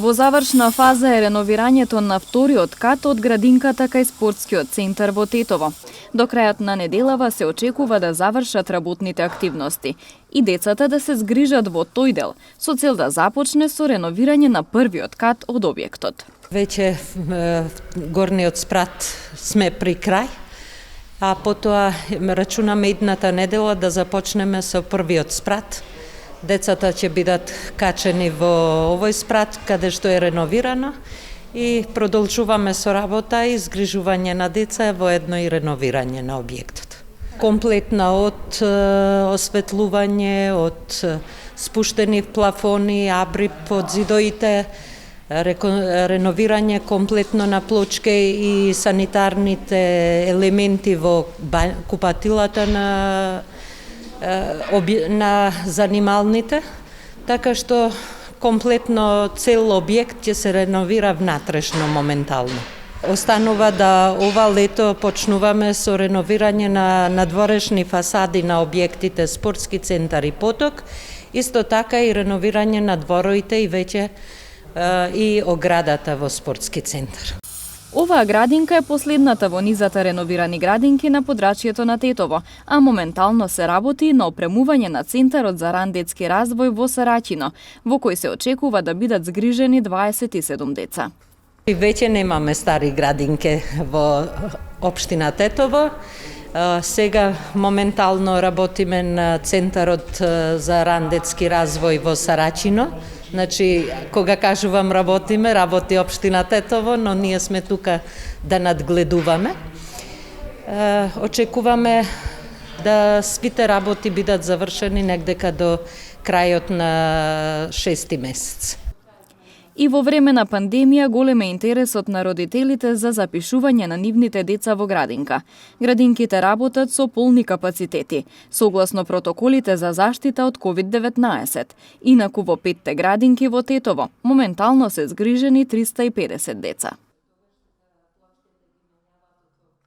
Во завршна фаза е реновирањето на вториот кат од градинката кај спортскиот центар во Тетово. До крајот на неделава се очекува да завршат работните активности и децата да се згрижат во тој дел, со цел да започне со реновирање на првиот кат од објектот. Веќе горниот спрат сме при крај, а потоа рачунаме идната недела да започнеме со првиот спрат. Децата ќе бидат качени во овој спрат каде што е реновирано и продолжуваме со работа и згрижување на деца во едно и реновирање на објектот. Комплетна од осветлување, од спуштени плафони, абрип од зидоите, реновирање комплетно на плочке и санитарните елементи во купатилата на занималните, така што комплетно цел објект ќе се реновира внатрешно моментално. Останува да ова лето почнуваме со реновирање на надворешни фасади на објектите спортски центар и поток, исто така и реновирање на двороите и веќе и оградата во спортски центар. Оваа градинка е последната во низата реновирани градинки на подрачјето на Тетово, а моментално се работи на опремување на Центарот за ран детски развој во Сарачино, во кој се очекува да бидат згрижени 27 деца. И веќе немаме стари градинки во општина Тетово. Сега моментално работиме на Центарот за ран детски развој во Сарачино. Значи, кога кажувам работиме, работи општина Тетово, но ние сме тука да надгледуваме. Очекуваме да сите работи бидат завршени негдека до крајот на 6 месец. И во време на пандемија голем е интересот на родителите за запишување на нивните деца во градинка. Градинките работат со полни капацитети, согласно протоколите за заштита од COVID-19. Инаку во 5 градинки во Тетово моментално се згрижени 350 деца.